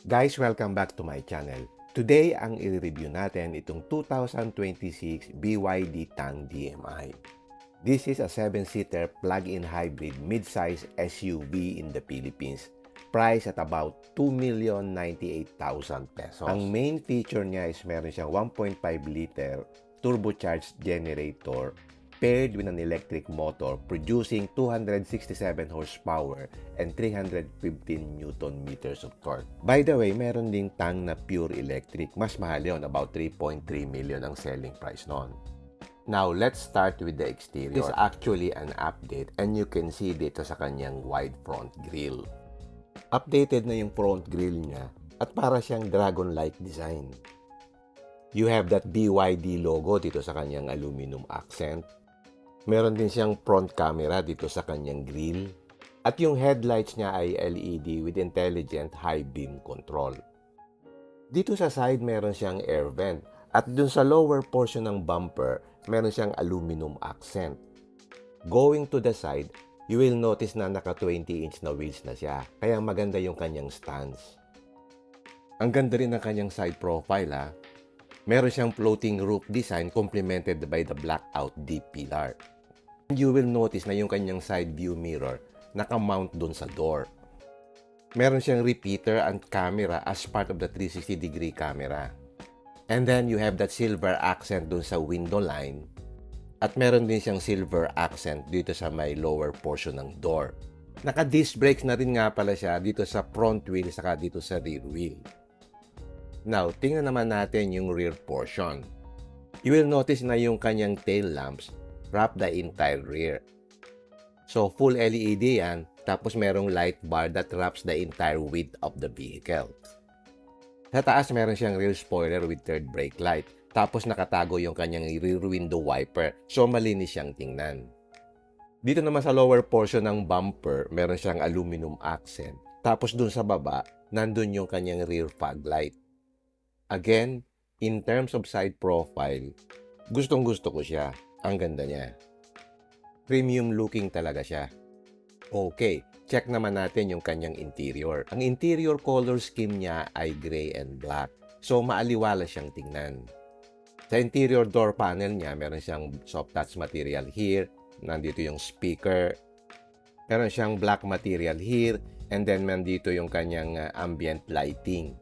Guys, welcome back to my channel. Today, ang i-review natin itong 2026 BYD Tang DMI. This is a 7-seater plug-in hybrid mid-size SUV in the Philippines. Priced at about 2,098,000 pesos. Ang main feature niya is meron siyang 1.5-liter turbocharged generator paired with an electric motor producing 267 horsepower and 315 Newton meters of torque. By the way, meron ding Tang na pure electric. Mas mahal yun, about 3.3 million ang selling price nun. Now, let's start with the exterior. This is actually an update and you can see dito sa kanyang wide front grille. Updated na yung front grille niya at para siyang dragon-like design. You have that BYD logo dito sa kanyang aluminum accent. Meron din siyang front camera dito sa kanyang grille. At yung headlights niya ay LED with intelligent high beam control. Dito sa side meron siyang air vent. At dun sa lower portion ng bumper, meron siyang aluminum accent. Going to the side, you will notice na naka 20-inch na wheels na siya. Kaya maganda yung kanyang stance. Ang ganda rin ng kanyang side profile ha. Meron siyang floating roof design complemented by the blackout deep pillar. You will notice na yung kanyang side view mirror naka-mount dun sa door. Meron siyang repeater and camera as part of the 360-degree camera. And then you have that silver accent dun sa window line. At meron din siyang silver accent dito sa may lower portion ng door. Naka-disc brakes na rin nga pala siya dito sa front wheel saka dito sa rear wheel. Now, tingnan naman natin yung rear portion. You will notice na yung kanyang tail lamps wrap the entire rear. So, full LED yan, tapos merong light bar that wraps the entire width of the vehicle. Sa taas, meron siyang rear spoiler with third brake light, tapos nakatago yung kanyang rear window wiper, so malinis siyang tingnan. Dito naman sa lower portion ng bumper, meron siyang aluminum accent, tapos dun sa baba, nandun yung kanyang rear fog light. Again, in terms of side profile, gustong-gusto ko siya. Ang ganda niya. Premium looking talaga siya. Okay, check naman natin yung kanyang interior. Ang interior color scheme niya ay gray and black. So, maaliwala siyang tingnan. Sa interior door panel niya, meron siyang soft touch material here. Nandito yung speaker. Meron siyang black material here. And then, nandito yung kanyang ambient lighting.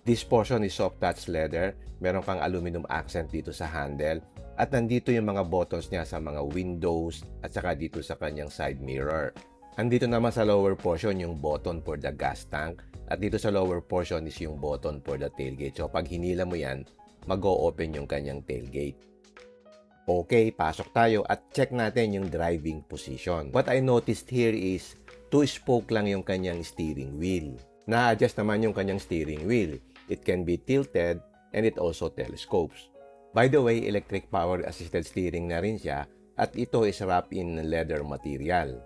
This portion is soft touch leather. Meron kang aluminum accent dito sa handle. At nandito yung mga buttons niya sa mga windows at saka dito sa kanyang side mirror. Andito naman sa lower portion yung button for the gas tank. At dito sa lower portion is yung button for the tailgate. So pag hinila mo yan, mag-o-open yung kanyang tailgate. Okay, pasok tayo at check natin yung driving position. What I noticed here is 2-spoke lang yung kanyang steering wheel. Na-adjust naman yung kanyang steering wheel. It can be tilted and it also telescopes. By the way, electric power assisted steering na rin siya at ito is wrapped in leather material.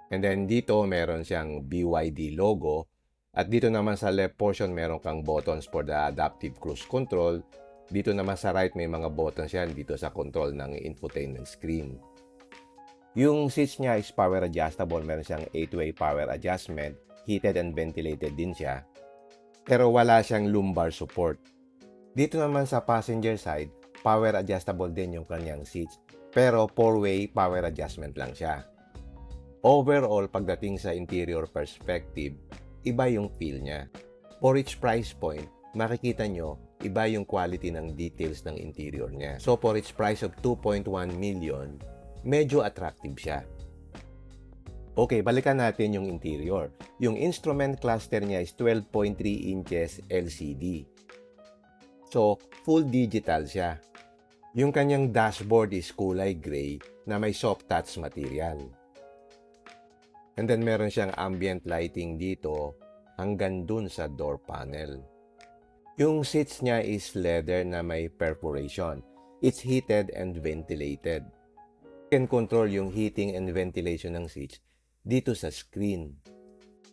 And then dito meron siyang BYD logo at dito naman sa left portion meron kang buttons for the adaptive cruise control. Dito naman sa right may mga buttons yan dito sa control ng infotainment screen. Yung seats niya is power adjustable, meron siyang 8-way power adjustment, heated and ventilated din siya. Pero wala siyang lumbar support. Dito naman sa passenger side, power adjustable din yung kanyang seats. Pero 4-way power adjustment lang siya. Overall, pagdating sa interior perspective, iba yung feel niya. For each price point, makikita nyo, iba yung quality ng details ng interior niya. So for each price of 2.1 million, medyo attractive siya. Okay, balikan natin yung interior. Yung instrument cluster niya is 12.3 inches LCD. So, full digital siya. Yung kanyang dashboard is kulay gray na may soft touch material. And then meron siyang ambient lighting dito hanggang dun sa door panel. Yung seats niya is leather na may perforation. It's heated and ventilated. You can control yung heating and ventilation ng seats dito sa screen.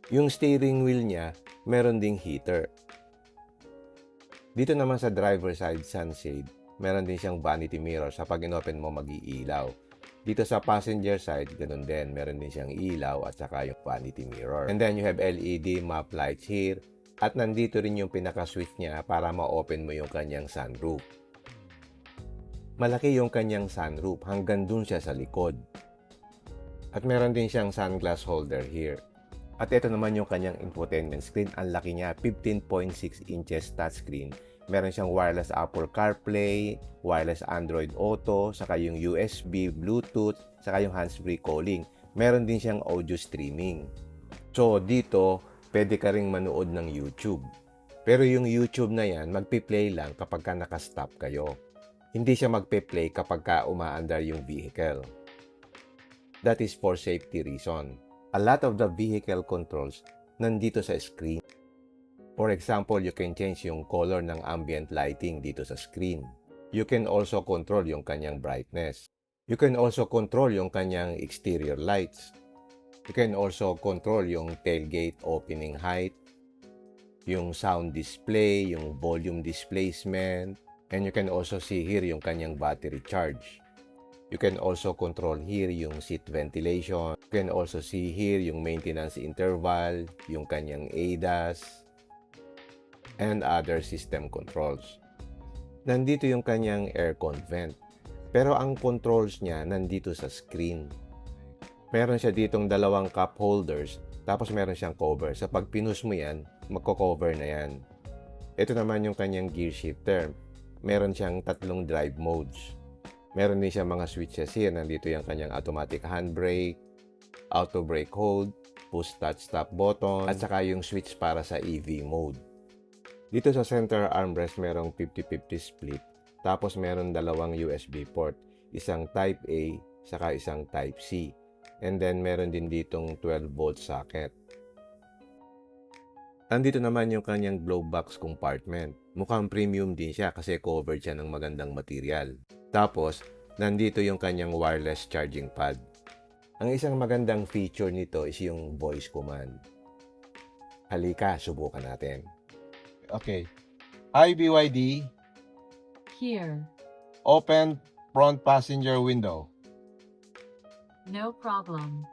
Yung steering wheel niya, meron ding heater. Dito naman sa driver side sunshade, meron din siyang vanity mirror sa pag inopen mo mag-iilaw. Dito sa passenger side, ganun din. Meron din siyang ilaw at saka yung vanity mirror. And then you have LED map lights here. At nandito rin yung pinaka-switch niya para ma-open mo yung kanyang sunroof. Malaki yung kanyang sunroof, hanggang dun siya sa likod. At meron din siyang sunglass holder here. At ito naman yung kanyang infotainment screen. Ang laki niya, 15.6 inches touchscreen. Meron siyang wireless Apple CarPlay, wireless Android Auto, saka yung USB, Bluetooth, saka yung hands-free calling. Meron din siyang audio streaming. So dito, pwede ka ring manood ng YouTube. Pero yung YouTube na yan, magpi-play lang kapag ka nakastop kayo. Hindi siya magpe-play kapag ka umaandar yung vehicle. That is for safety reason. A lot of the vehicle controls nandito sa screen. For example, you can change yung color ng ambient lighting dito sa screen. You can also control yung kanyang brightness. You can also control yung kanyang exterior lights. You can also control yung tailgate opening height, yung sound display, yung volume displacement, and you can also see here yung kanyang battery charge. You can also control here yung seat ventilation. You can also see here yung maintenance interval, yung kanyang ADAS, and other system controls. Nandito yung kanyang aircon vent. Pero ang controls niya nandito sa screen. Meron siya ditong dalawang cup holders, tapos meron siyang cover. Sa pag pinus mo yan, magko-cover na yan. Ito naman yung kanyang gear shifter. Meron siyang tatlong drive modes. Meron din siya mga switches here. Nandito yung kanyang automatic handbrake, auto brake hold, push start stop button, at saka yung switch para sa EV mode. Dito sa center armrest merong 50-50 split. Tapos meron dalawang USB port. Isang Type A, saka isang Type C. And then meron din ditong 12-volt socket. Nandito naman yung kanyang glove box compartment. Mukhang premium din siya kasi covered siya ng magandang material. Tapos, nandito yung kanyang wireless charging pad. Ang isang magandang feature nito is yung voice command. Halika, subukan natin. Okay. Hi, BYD. Here. Open front passenger window. No problem.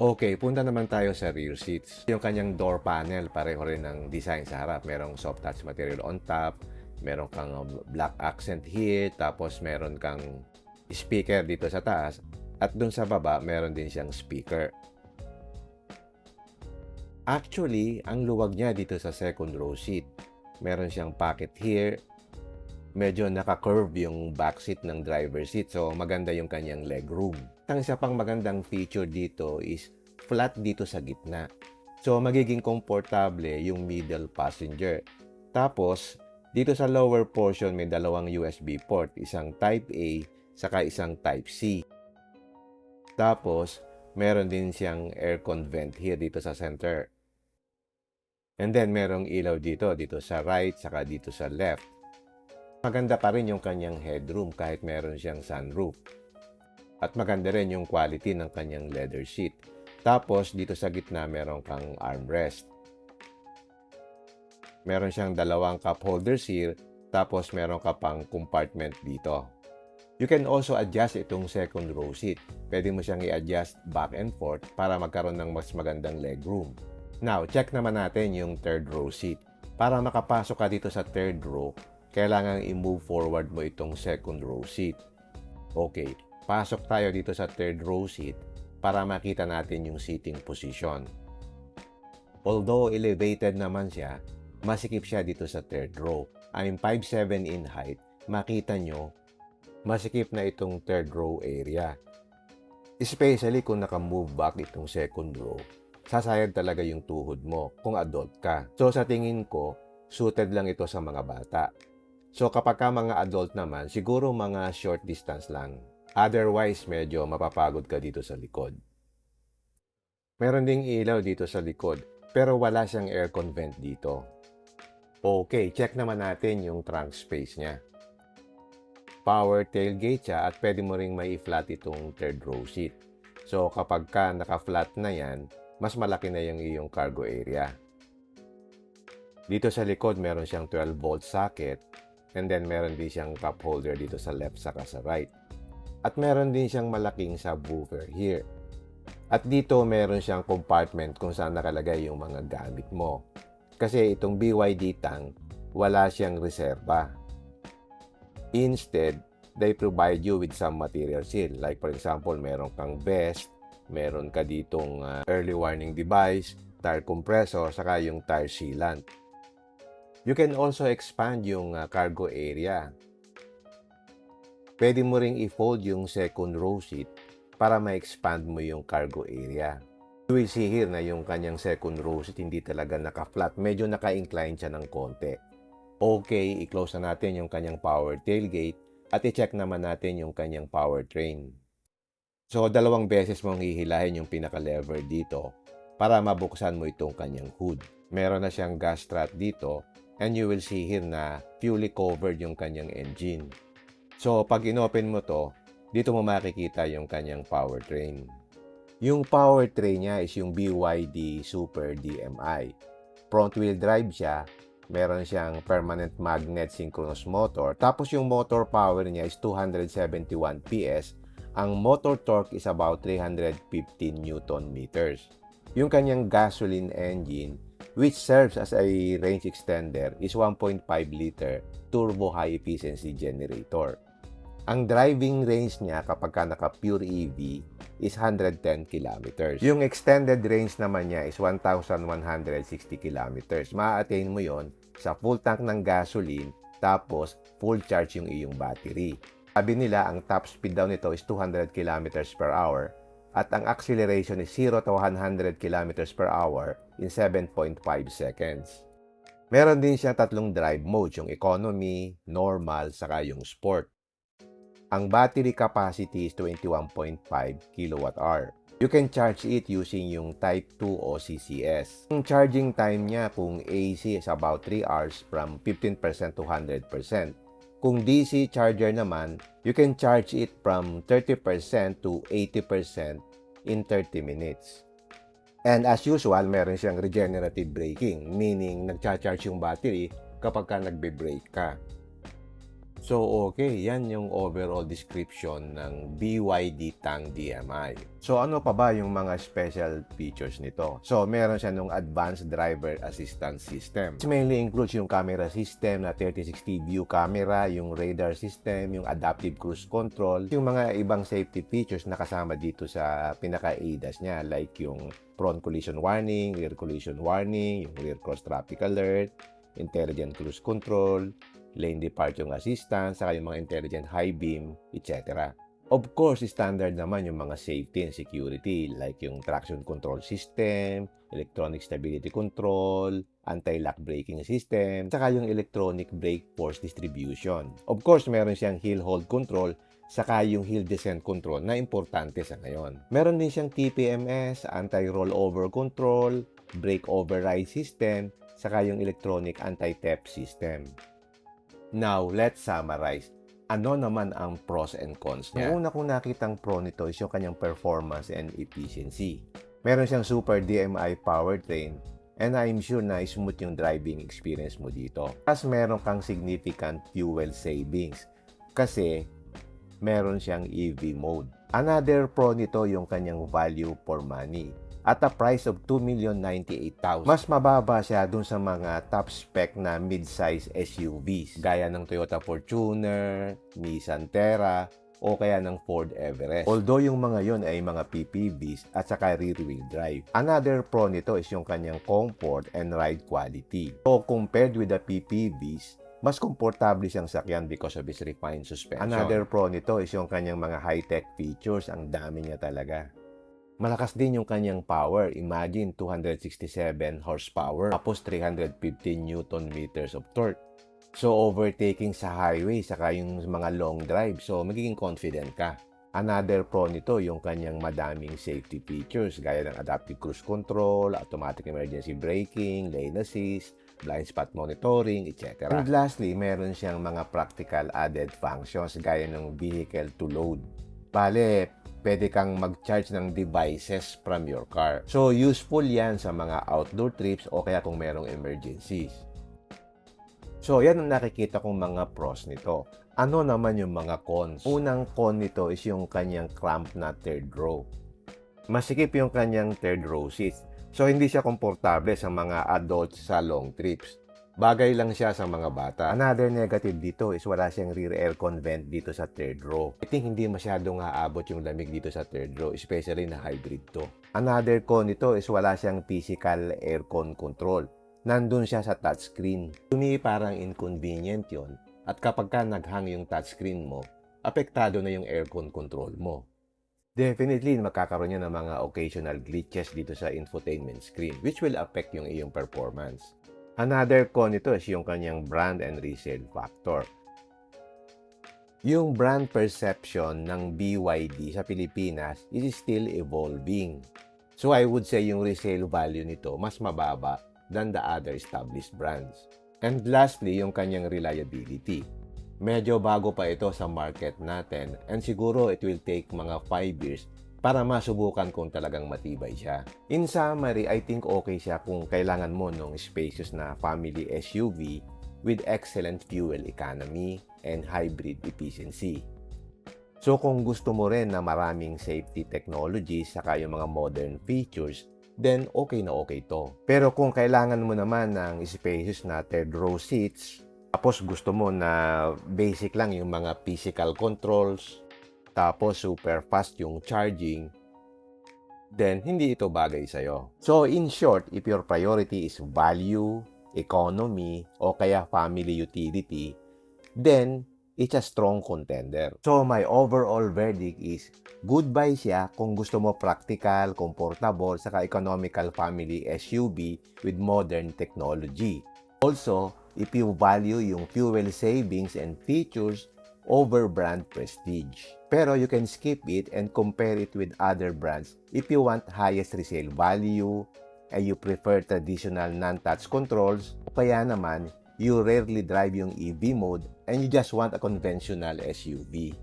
Okay, punta naman tayo sa rear seats. Yung kanyang door panel, pareho rin ng design sa harap. Merong soft touch material on top, meron kang black accent here, tapos meron kang speaker dito sa taas, at dun sa baba, meron din siyang speaker. Actually, ang luwag niya dito sa second row seat. Meron siyang pocket here, medyo naka-curve yung back seat ng driver seat, so maganda yung kanyang leg room. Ang isa pang magandang feature dito is flat dito sa gitna. So magiging komportable yung middle passenger. Tapos, dito sa lower portion may dalawang USB port, isang Type A saka isang Type C. Tapos, meron din siyang aircon vent here dito sa center. And then merong ilaw dito sa right saka dito sa left. Maganda pa rin yung kanyang headroom kahit meron siyang sunroof. At maganda rin yung quality ng kanyang leather seat. Tapos dito sa gitna meron kang armrest. Meron siyang dalawang cup holders here. Tapos meron ka pang compartment dito. You can also adjust itong second row seat. Pwede mo siyang i-adjust back and forth para magkaroon ng mas magandang legroom. Now, check naman natin yung third row seat. Para makapasok ka dito sa third row, kailangan i-move forward mo itong second row seat. Okay, pasok tayo dito sa third row seat para makita natin yung seating position. Although elevated naman siya, masikip siya dito sa third row. I'm 5'7" in height. Makita nyo, masikip na itong third row area. Especially kung naka-move back itong second row, sasayad talaga yung tuhod mo kung adult ka. So sa tingin ko, suited lang ito sa mga bata. So kapag ka mga adult naman, siguro mga short distance lang. Otherwise, medyo mapapagod ka dito sa likod. Meron ding ilaw dito sa likod, pero wala siyang aircon vent dito. Okay, check naman natin yung trunk space niya. Power tailgate siya at pwede mo ring mai-flat itong third row seat. So kapag ka naka-flat na yan, mas malaki na yung iyong cargo area. Dito sa likod, meron siyang 12-volt socket, and then meron din siyang cup holder dito sa left saka sa right. At meron din siyang malaking subwoofer here. At dito meron siyang compartment kung saan nakalagay yung mga gamit mo. Kasi itong BYD Tang, wala siyang reserba. Instead, they provide you with some material seal. Like for example, meron kang vest, meron ka ditong early warning device, tire compressor, saka yung tire sealant. You can also expand yung cargo area. Pwede mo ring i-fold yung second row seat para ma-expand mo yung cargo area. You will see here na yung kanyang second row seat hindi talaga naka-flat. Medyo naka-incline siya ng konti. Okay, i-close na natin yung kanyang power tailgate at i-check naman natin yung kanyang powertrain. So, 2 beses mong hihilahin yung pinaka-lever dito para mabuksan mo itong kanyang hood. Meron na siyang gas strap dito and you will see here na fully covered yung kanyang engine. So, pag inopen mo to, dito mo makikita yung kanyang powertrain. Yung powertrain niya is yung BYD Super DMI. Front wheel drive siya. Meron siyang permanent magnet synchronous motor. Tapos yung motor power niya is 271 PS. Ang motor torque is about 315 Newton meters. Yung kanyang gasoline engine, which serves as a range extender, is 1.5 liter turbo high efficiency generator. Ang driving range niya kapag ka naka-pure EV is 110 kilometers. Yung extended range naman niya is 1,160 kilometers. Ma-attain mo yon sa full tank ng gasoline tapos full charge yung iyong battery. Sabi nila ang top speed daw nito is 200 kilometers per hour at ang acceleration is 0 to 100 kilometers per hour in 7.5 seconds. Meron din siyang 3 drive modes, yung economy, normal, saka yung sport. Ang battery capacity is 21.5 kWh. You can charge it using yung Type 2 o CCS. Yung charging time niya kung AC is about 3 hours from 15% to 100%. Kung DC charger naman, you can charge it from 30% to 80% in 30 minutes. And as usual, meron siyang regenerative braking, meaning nagcha-charge yung battery kapag ka nagbe-brake ka. So, okay, yan yung overall description ng BYD Tang DMI. So, ano pa ba yung mga special features nito? So, meron siya nung Advanced Driver Assistance System. It mainly includes yung camera system na 360 view camera, yung radar system, yung adaptive cruise control, yung mga ibang safety features na kasama dito sa pinaka-ADAS niya, like yung front collision warning, rear collision warning, yung rear cross traffic alert, intelligent cruise control, lane departure assistance, saka yung mga intelligent high beam, etc. Of course, standard naman yung mga safety and security like yung traction control system, electronic stability control, anti-lock braking system, saka yung electronic brake force distribution. Of course, meron siyang hill hold control, saka yung hill descent control na importante sa ngayon. Meron din siyang TPMS, anti-rollover control, brake override system, saka yung electronic anti-theft system. Now, let's summarize. Ano naman ang pros and cons niya? Ang una kong nakitang pro nito is yung kanyang performance and efficiency. Meron siyang Super DMI powertrain and I'm sure na smooth yung driving experience mo dito. Plus, meron kang significant fuel savings kasi meron siyang EV mode. Another pro nito yung kanyang value for money. At a price of 2,098,000. Mas mababa siya dun sa mga top spec na mid-size SUVs gaya ng Toyota Fortuner, Nissan Terra, o kaya ng Ford Everest. Although yung mga yon ay mga PPVs at saka rear-wheel drive. Another pro nito is yung kanyang comfort and ride quality. So compared with the PPVs, mas komportable siyang sakyan because of its refined suspension. Another pro nito is yung kanyang mga high-tech features. Ang dami niya talaga. Malakas din yung kanyang power. Imagine, 267 horsepower, tapos 315 Newton meters of torque. So, overtaking sa highway, saka yung mga long drive. So, magiging confident ka. Another pro nito, yung kanyang madaming safety features, gaya ng adaptive cruise control, automatic emergency braking, lane assist, blind spot monitoring, etc. And lastly, meron siyang mga practical added functions, gaya ng vehicle to load. Bale, pwede kang mag-charge ng devices from your car. So, useful yan sa mga outdoor trips o kaya kung merong emergencies. So, yan ang nakikita kong mga pros nito. Ano naman yung mga cons? Unang con nito is yung kanyang cramp na third row. Masikip yung kanyang third row seats. So, hindi siya komportable sa mga adults sa long trips. Bagay lang siya sa mga bata. Another negative dito is wala siyang rear aircon vent dito sa third row. I think hindi masyadong aabot yung lamig dito sa third row, especially na hybrid to. Another con nito is wala siyang physical aircon control. Nandun siya sa touchscreen. To me, parang inconvenient yon. At kapag ka naghang yung touchscreen mo, apektado na yung aircon control mo. Definitely, magkakaroon niya ng mga occasional glitches dito sa infotainment screen, which will affect yung iyong performance. Another con nito is yung kanyang brand and resale factor. Yung brand perception ng BYD sa Pilipinas is still evolving. So I would say yung resale value nito mas mababa than the other established brands. And lastly, yung kanyang reliability. Medyo bago pa ito sa market natin and siguro it will take mga 5 years para masubukan kung talagang matibay siya. In summary, I think okay siya kung kailangan mo ng spacious na family SUV with excellent fuel economy and hybrid efficiency. So kung gusto mo rin na maraming safety technologies saka yung mga modern features, then okay na okay to. Pero kung kailangan mo naman ng spacious na third row seats, tapos gusto mo na basic lang yung mga physical controls, tapos super fast yung charging, then hindi ito bagay sa'yo. So in short, if your priority is value, economy, o kaya family utility, then it's a strong contender. So my overall verdict is goodbye siya kung gusto mo practical, comfortable, saka economical family SUV with modern technology. Also, if you value yung fuel savings and features over brand prestige. Pero you can skip it and compare it with other brands if you want highest resale value and you prefer traditional non-touch controls o kaya naman you rarely drive yung EV mode and you just want a conventional SUV.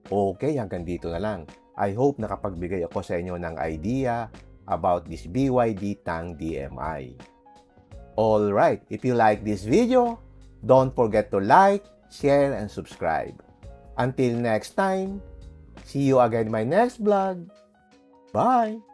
Okay, hanggang dito na lang. I hope nakapagbigay ako sa inyo ng idea about this BYD Tang DMI. Alright, if you like this video, don't forget to like, share, and subscribe. Until next time, see you again in my next vlog. Bye!